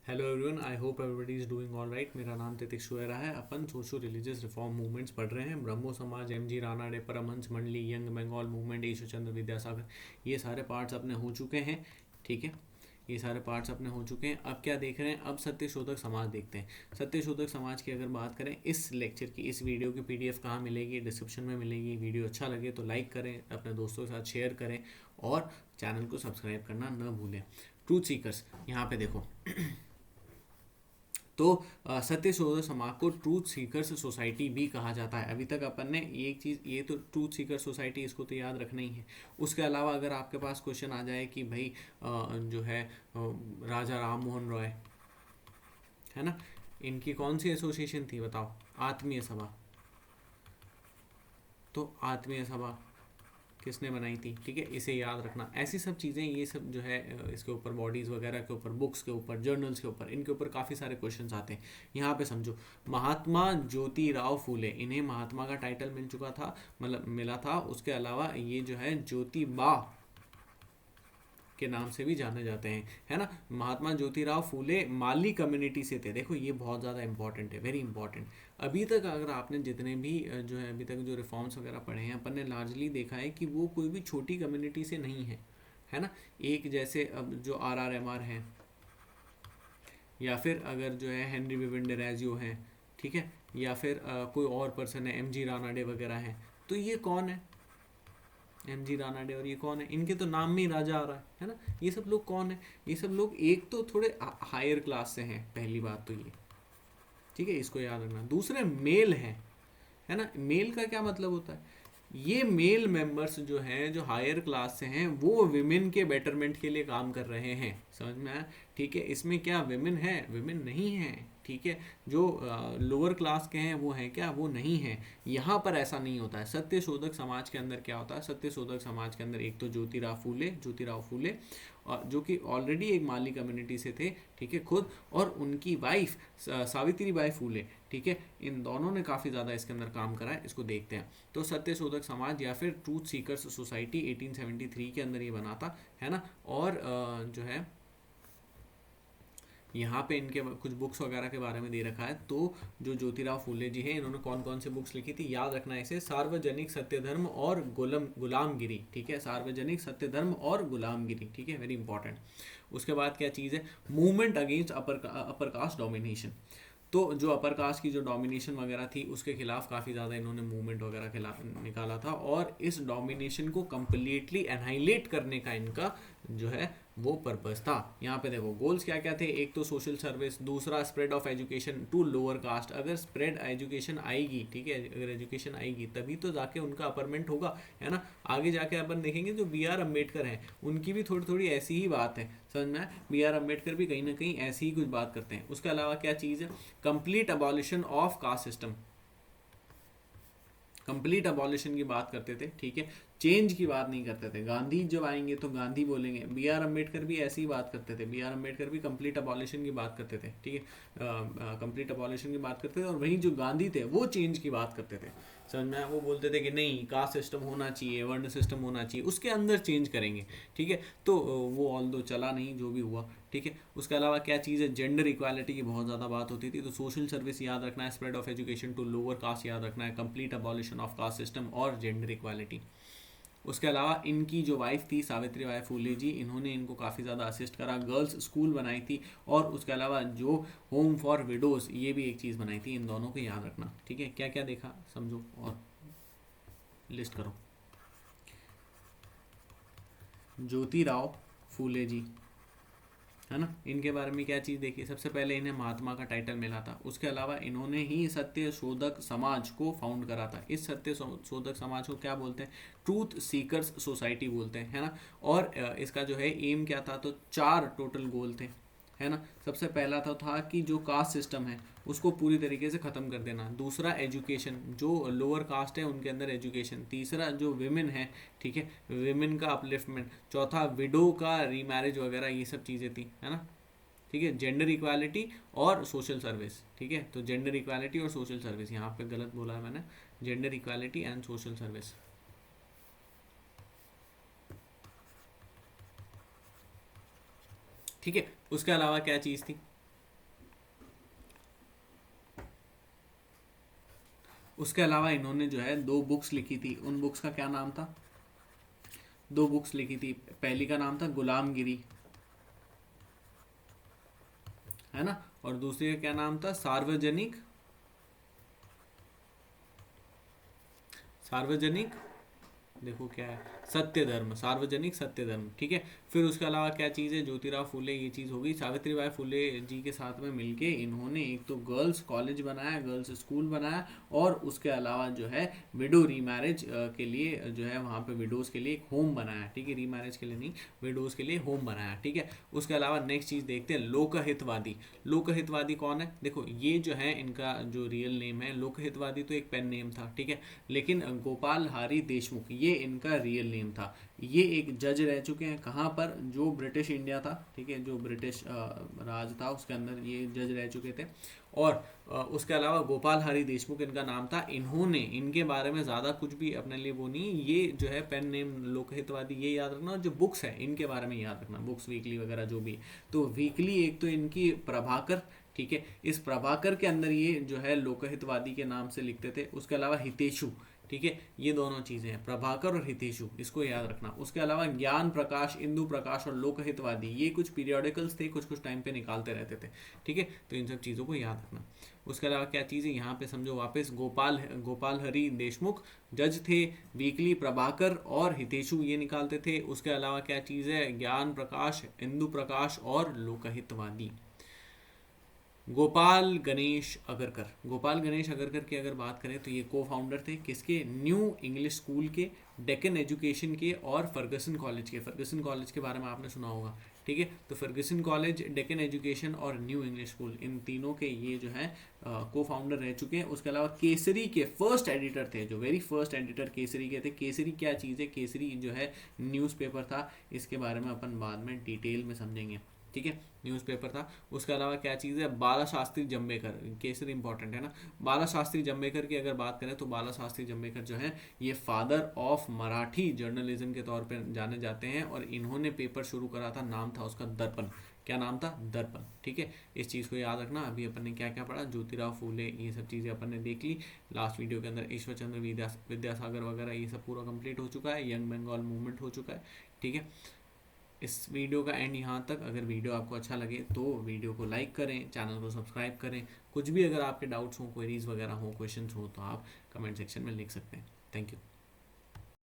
Hello everyone, I hope everybody is doing all right. मेरा नाम तितिक्ष शुएरा है। अपन सोशो रिलीजियस रिफॉर्म मूवमेंट्स पढ़ रहे हैं। ब्रह्मो समाज, एम जी रानाडे, परमहंस मंडली, यंग बंगाल मूवमेंट, ईश्वर चंद्र विद्यासागर, ये सारे पार्ट्स अपने हो चुके हैं। ठीक है, ये सारे पार्ट्स अपने हो चुके हैं। अब क्या देख रहे हैं? अब सत्यशोधक समाज देखते हैं। सत्यशोधक समाज की अगर बात करें, इस लेक्चर की, इस वीडियो की पीडीएफ कहाँ मिलेगी? डिस्क्रिप्शन में मिलेगी। वीडियो अच्छा लगे तो लाइक करें, अपने दोस्तों के साथ शेयर करें और चैनल को सब्सक्राइब करना न भूलें। ट्रूथ सीकर्स, यहाँ पे देखो। तो सत्यशोधक समाज को ट्रूथ सीकर्स सोसाइटी भी कहा जाता है। अभी तक अपन ने एक चीज़, ये तो ट्रूथ सीकर सोसाइटी, इसको तो याद रखना ही है। उसके अलावा अगर आपके पास क्वेश्चन आ जाए कि भाई जो है राजा राम मोहन रॉय है ना, इनकी कौन सी एसोसिएशन थी बताओ? आत्मीय सभा। तो आत्मीय सभा किसने बनाई थी? ठीक है, इसे याद रखना। ऐसी सब चीज़ें, ये सब जो है इसके ऊपर, बॉडीज़ वगैरह के ऊपर, बुक्स के ऊपर, जर्नल्स के ऊपर, इनके ऊपर काफ़ी सारे क्वेश्चंस आते हैं। यहाँ पे समझो, महात्मा ज्योतिराव फूले, इन्हें महात्मा का टाइटल मिल चुका था, मतलब मिला था। उसके अलावा ये जो है ज्योतिबा के नाम से भी जाने जाते हैं, है ना। महात्मा ज्योतिराव फूले माली कम्युनिटी से थे। देखो, ये बहुत ज़्यादा इंपॉर्टेंट है, वेरी इंपॉर्टेंट। अभी तक अगर आपने जितने भी जो है अभी तक जो रिफॉर्म्स वगैरह पढ़े हैं, अपन ने लार्जली देखा है कि वो कोई भी छोटी कम्युनिटी से नहीं है ना। एक जैसे अब जो RRMR हैं, या फिर अगर जो है हेनरी विविन डेरेजियो हैं, ठीक है, या फिर कोई और पर्सन है, MG रानाडे वगैरह हैं, तो ये कौन है? MG रानाडे, और ये कौन है? इनके तो नाम में ही राजा आ रहा है ना। ये सब लोग कौन है? ये सब लोग एक तो थोड़े हायर क्लास से हैं, पहली बात तो ये, ठीक है, इसको याद रखना। दूसरे मेल हैं, है ना। मेल का क्या मतलब होता है? ये मेल मेंबर्स जो हैं, जो हायर क्लास से हैं, वो विमेन के बेटरमेंट के लिए काम कर रहे हैं। समझ में आया? ठीक है, इसमें क्या विमेन है? विमेन नहीं है। ठीक है, जो लोअर क्लास के हैं वो हैं क्या? वो नहीं है। यहाँ पर ऐसा नहीं होता है। सत्यशोधक समाज के अंदर क्या होता है? सत्यशोधक समाज के अंदर एक तो ज्योतिराव फूले जो कि ऑलरेडी एक माली कम्युनिटी से थे, ठीक है, खुद, और उनकी वाइफ सावित्री बाई फूले, ठीक है, इन दोनों ने काफ़ी ज़्यादा इसके अंदर काम करा है। इसको देखते हैं। तो सत्यशोधक समाज या फिर ट्रूथ सीकर्स सोसाइटी 1873 के अंदर ये बना था, है ना। और जो है यहाँ पे इनके कुछ बुक्स वगैरह के बारे में दे रखा है। तो जो ज्योतिराव फूले जी हैं, इन्होंने कौन कौन से बुक्स लिखी थी याद रखना है इसे। सार्वजनिक सत्य धर्म और गुलामगिरी, ठीक है, सार्वजनिक सत्य धर्म और गुलामगिरी, ठीक है, वेरी इंपॉर्टेंट। उसके बाद क्या चीज़ है? Movement against upper caste domination. तो जो अपर कास्ट की जो डोमिनेशन वगैरह थी, उसके खिलाफ काफ़ी ज़्यादा इन्होंने मूवमेंट वगैरह निकाला था, और इस डोमिनेशन को कम्प्लीटली एनहाइलेट करने का इनका जो है वो पर्पस था। यहाँ पे देखो गोल्स क्या क्या थे। एक तो सोशल सर्विस, दूसरा spread of education to lower caste. अगर स्प्रेड एजुकेशन आएगी, ठीक है, अगर एजुकेशन आएगी तभी तो जाके उनका अपरमेंट होगा, है ना। आगे जाके अपन देखेंगे जो BR अम्बेडकर हैं, उनकी भी थोड़ी थोड़ी ऐसी ही बात है, समझ में। BR अम्बेडकर भी कहीं ना कहीं ऐसी ही कुछ बात करते हैं। उसके अलावा क्या चीज़ है? Complete abolition of caste system, complete abolition की बात करते थे, ठीक है, चेंज की बात नहीं करते थे। गांधी जब आएंगे तो गांधी बोलेंगे। BR अम्बेडकर भी ऐसी ही बात करते थे। BR अम्बेडकर भी कंप्लीट अबॉलिशन की बात करते थे, ठीक है, कंप्लीट अबॉलिशन की बात करते थे। और वहीं जो गांधी थे वो चेंज की बात करते थे, समझ में आया? वो बोलते थे कि नहीं, कास्ट सिस्टम होना चाहिए, वर्ण सिस्टम होना चाहिए, उसके अंदर चेंज करेंगे, ठीक है। तो वो ऑल दो चला नहीं, जो भी हुआ, ठीक है। उसके अलावा क्या चीज़ है? जेंडर इक्वालिटी की बहुत ज़्यादा बात होती थी। तो सोशल सर्विस याद रखना है, spread of education to lower caste याद रखना है, complete abolition of caste system और जेंडर इक्वालिटी। उसके अलावा इनकी जो वाइफ थी सावित्री बाई फूले जी, इन्होंने इनको काफ़ी ज़्यादा असिस्ट करा, गर्ल्स स्कूल बनाई थी, और उसके अलावा जो होम फॉर विडोज़, ये भी एक चीज़ बनाई थी। इन दोनों को याद रखना, ठीक है। क्या क्या देखा समझो और लिस्ट करो। ज्योतिराव फूले जी, है ना, इनके बारे में क्या चीज़ देखी? सबसे पहले इन्हें महात्मा का टाइटल मिला था। उसके अलावा इन्होंने ही सत्य शोधक समाज को फाउंड करा था। इस सत्य शोधक समाज को क्या बोलते हैं? ट्रूथ सीकर्स सोसाइटी बोलते हैं, है ना। और इसका जो है एम क्या था? तो 4 टोटल गोल थे, है ना। सबसे पहला तो था कि जो कास्ट सिस्टम है उसको पूरी तरीके से ख़त्म कर देना। दूसरा एजुकेशन, जो लोअर कास्ट है उनके अंदर एजुकेशन। तीसरा जो विमेन है, ठीक है, विमेन का अपलिफ्टमेंट। चौथा विडो का रीमैरिज वगैरह, ये सब चीज़ें थी, है ना। ठीक है, जेंडर इक्वालिटी और सोशल सर्विस, ठीक है। तो जेंडर इक्वालिटी और सोशल सर्विस, यहाँ पे गलत बोला है मैंने, gender equality and social service, ठीक है। उसके अलावा क्या चीज़ थी? उसके अलावा इन्होंने जो है 2 बुक्स लिखी थी, उन बुक्स का क्या नाम था? 2 बुक्स लिखी थी, पहली का नाम था गुलामगिरी, है ना, और दूसरी का क्या नाम था? सार्वजनिक देखो क्या है, सत्य धर्म, सार्वजनिक सत्य धर्म, ठीक है। फिर उसके अलावा क्या चीज़ है? ज्योतिराव फूले, ये चीज़ हो गई। सावित्रीबाई फूले जी के साथ में मिलके इन्होंने एक तो गर्ल्स कॉलेज बनाया, गर्ल्स स्कूल बनाया, और उसके अलावा जो है विडो रीमैरिज के लिए जो है वहाँ पे विडोज़ के लिए एक होम बनाया, ठीक है, रीमैरिज के लिए नहीं, विडोज़ के लिए होम बनाया, ठीक है। उसके अलावा नेक्स्ट चीज़ देखते हैं, लोकहितवादी। लोकहितवादी कौन है? देखो ये जो है इनका जो रियल नेम है, लोकहितवादी तो एक पेन नेम था, ठीक है, लेकिन गोपाल हरी देशमुख ये इनका रियल नेम था। ये एक जज रह चुके हैं, कहाँ पर? जो ब्रिटिश इंडिया था, ठीक है, जो ब्रिटिश राज था उसके अंदर ये जज रह चुके थे। और उसके अलावा गोपाल हरी देशमुख इनका नाम था। इन्होंने, इनके बारे में ज़्यादा कुछ भी अपने लिए वो नहीं, ये जो है पेन नेम लोकहितवादी ये याद रखना, और जो बुक्स है इनके बारे में याद रखना, बुक्स वीकली वगैरह जो भी। तो वीकली एक तो इनकी प्रभाकर, ठीक है, इस प्रभाकर के अंदर ये जो है लोकहितवादी के नाम से लिखते थे। उसके अलावा हितेशु, ठीक है, ये दोनों चीज़ें हैं, प्रभाकर और हितेशु, इसको याद रखना। उसके अलावा ज्ञान प्रकाश, इंदु प्रकाश और लोकहितवादी, ये कुछ पीरियोडिकल्स थे, कुछ कुछ टाइम पे निकालते रहते थे, ठीक है, तो इन सब चीज़ों को याद रखना। उसके अलावा क्या चीज़ है यहाँ पे समझो वापस, गोपाल हरि देशमुख जज थे, वीकली प्रभाकर और हितेशु ये निकालते थे। उसके अलावा क्या चीज़ है? ज्ञान प्रकाश, इंदु प्रकाश और लोकहितवादी। गोपाल गणेश अगरकर की अगर बात करें तो ये को फाउंडर थे किसके? न्यू इंग्लिश स्कूल के, डेक्कन एजुकेशन के और फर्गसन कॉलेज के। फर्गसन कॉलेज के बारे में आपने सुना होगा, ठीक है, तो फर्गसन कॉलेज, डेक्कन एजुकेशन और न्यू इंग्लिश स्कूल, इन तीनों के ये जो है को फाउंडर रह चुके हैं। उसके अलावा केसरी के फर्स्ट एडिटर थे, जो वेरी फर्स्ट एडिटर केसरी के थे। केसरी क्या चीज़ है? केसरी जो है न्यूज़पेपर था, इसके बारे में अपन बाद में डिटेल में समझेंगे, ठीक है, न्यूज़पेपर था। उसके अलावा क्या चीज़ है? बाला शास्त्री जम्बेकर, केसरी इंपॉर्टेंट है ना। बाला शास्त्री जम्बेकर की अगर बात करें तो बाला शास्त्री जम्बेकर जो है ये फादर ऑफ मराठी जर्नलिज्म के तौर पर जाने जाते हैं, और इन्होंने पेपर शुरू करा था, नाम था उसका दर्पण। क्या नाम था? दर्पण, ठीक है, इस चीज़ को याद रखना। अभी अपन ने क्या क्या पढ़ा? ज्योतिराव फूले, ये सब चीज़ें अपन ने देख ली लास्ट वीडियो के अंदर। ईश्वर चंद्र विद्यासागर वगैरह ये सब पूरा कंप्लीट हो चुका है, यंग बंगाल मूवमेंट हो चुका है, ठीक है। इस वीडियो का एंड यहाँ तक। अगर वीडियो आपको अच्छा लगे तो वीडियो को लाइक करें, चैनल को सब्सक्राइब करें। कुछ भी अगर आपके डाउट्स हो, क्वेरीज वगैरह हो, क्वेश्चंस हो, तो आप कमेंट सेक्शन में लिख सकते हैं। Thank you.